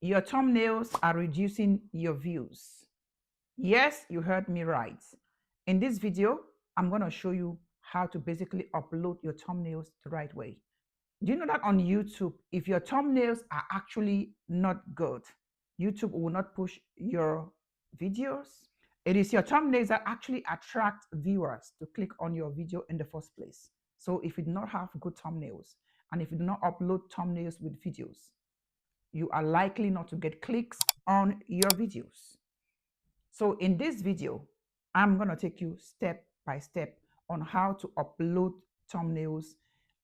Your thumbnails are reducing your views. Yes, you heard me right. In this video, I'm going to show you how to basically upload your thumbnails the right way. Do you know that on YouTube, if your thumbnails are actually not good, YouTube will not push your videos? It is your thumbnails that actually attract viewers to click on your video in the first place. So if you do not have good thumbnails and if you do not upload thumbnails with videos, you are likely not to get clicks on your videos. So in this video, I'm going to take you step by step on how to upload thumbnails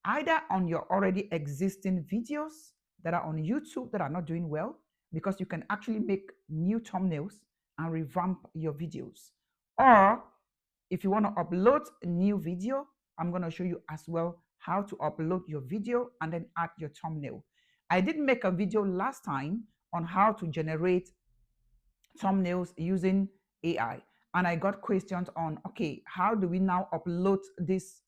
either on your already existing videos that are on YouTube that are not doing well, because you can actually make new thumbnails and revamp your videos. Or if you want to upload a new video, I'm going to show you as well how to upload your video and then add your thumbnail. I did make a video last time on how to generate thumbnails using AI. And I got questions on, okay, how do we now upload these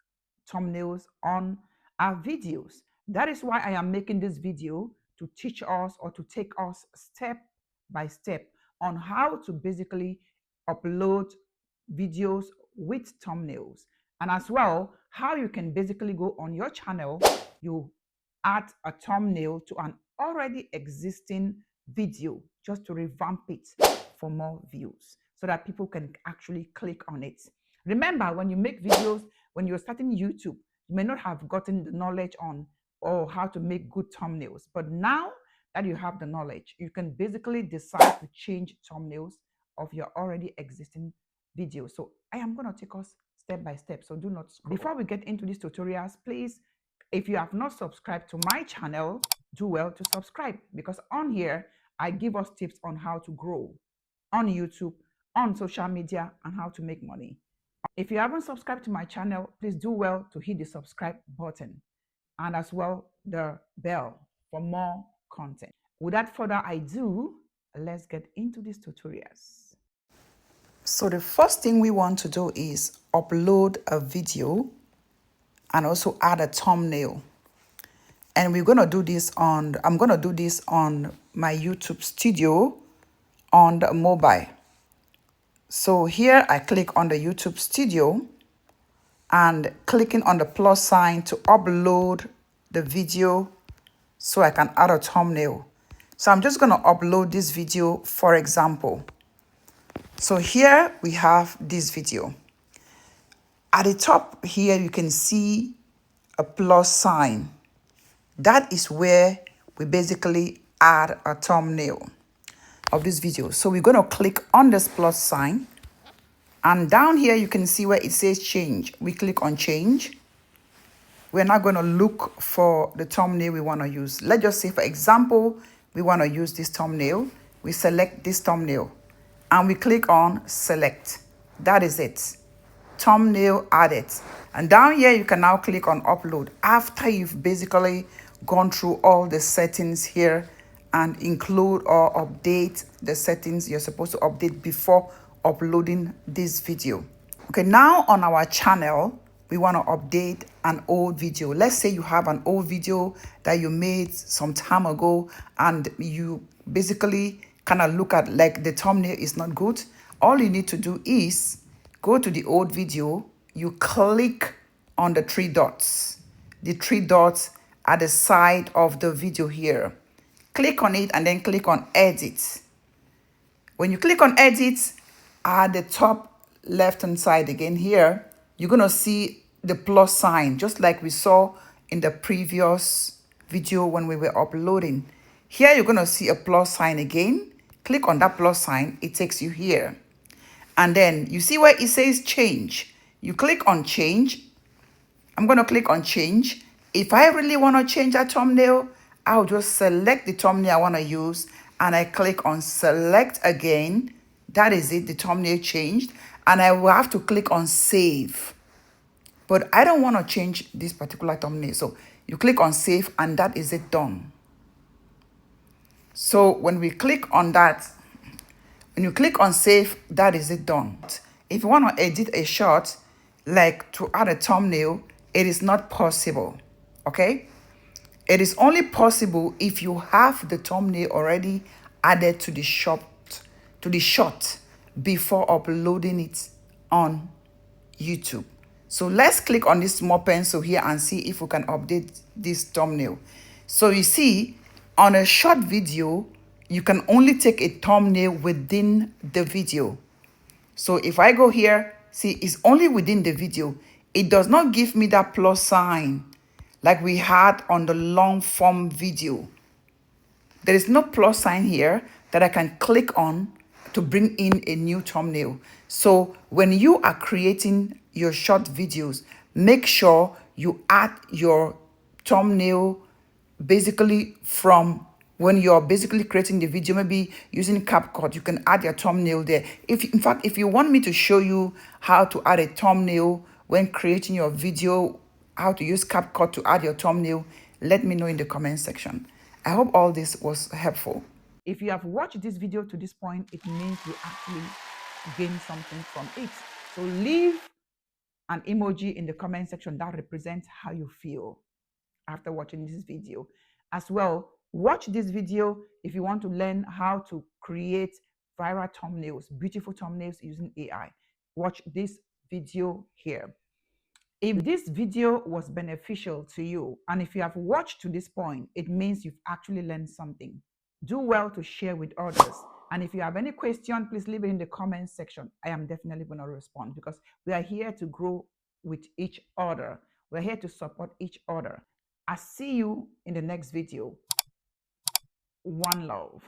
thumbnails on our videos? That is why I am making this video to teach us or to take us step by step on how to basically upload videos with thumbnails. And as well, how you can basically go on your channel, you add a thumbnail to an already existing video just to revamp it for more views so that people can actually click on it. Remember, when you make videos, when you're starting YouTube, you may not have gotten the knowledge on or how to make good thumbnails. But now that you have the knowledge, you can basically decide to change thumbnails of your already existing video. So I am going to take us step by step. So do not scroll. Before we get into these tutorials, please, if you have not subscribed to my channel, do well to subscribe, because on here, I give us tips on how to grow on YouTube, on social media, and how to make money. If you haven't subscribed to my channel, please do well to hit the subscribe button and as well the bell for more content. Without further ado, let's get into these tutorials. So the first thing we want to do is upload a video and also add a thumbnail. And we're going to do this on, I'm going to do this on my YouTube studio on the mobile. So here I click on the YouTube studio and clicking on the plus sign to upload the video so I can add a thumbnail. So I'm just going to upload this video, for example. So here we have this video. At the top here, you can see a plus sign. That is where we basically add a thumbnail of this video. So we're going to click on this plus sign. And down here, you can see where it says change. We click on change. We're now going to look for the thumbnail we want to use. Let's just say, for example, we want to use this thumbnail. We select this thumbnail and we click on select. That is it. Thumbnail added. And down here, you can now click on upload after you've basically gone through all the settings here and include or update the settings you're supposed to update before uploading this video. Okay, now on our channel, we want to update an old video. Let's say you have an old video that you made some time ago and you basically kind of look at like the thumbnail is not good. All you need to do is go to the old video, you click on the three dots. The three dots at the side of the video here. Click on it and then click on edit. When you click on edit, at the top left-hand side again here, you're going to see the plus sign, just like we saw in the previous video when we were uploading. Here, you're going to see a plus sign again. Click on that plus sign. It takes you here. And then you see where it says change. You click on change. I'm going to click on change. If I really want to change that thumbnail, I'll just select the thumbnail I want to use and I click on select again. That is it, the thumbnail changed. And I will have to click on save. But I don't want to change this particular thumbnail. So you click on save and that is it done. So when we click on that, when you click on save, that is it done. If you want to edit a shot, like to add a thumbnail, it is not possible. Okay? It is only possible if you have the thumbnail already added to the shot before uploading it on YouTube. So let's click on this small pencil here and see if we can update this thumbnail. So you see, on a short video, you can only take a thumbnail within the video. So if I go here, see, it's only within the video. It does not give me that plus sign like we had on the long form video. There is no plus sign here that I can click on to bring in a new thumbnail. So when you are creating your short videos, make sure you add your thumbnail basically from when you're basically creating the video, maybe using CapCut, you can add your thumbnail there. In fact, if you want me to show you how to add a thumbnail when creating your video, how to use CapCut to add your thumbnail, let me know in the comment section. I hope all this was helpful. If you have watched this video to this point, it means you actually gained something from it. So leave an emoji in the comment section that represents how you feel after watching this video. As well, watch this video if you want to learn how to create viral thumbnails, beautiful thumbnails using AI. Watch this video here. If this video was beneficial to you, and if you have watched to this point, it means you've actually learned something. Do well to share with others. And if you have any question, please leave it in the comment section. I am definitely going to respond because we are here to grow with each other. We're here to support each other. I see you in the next video. One love.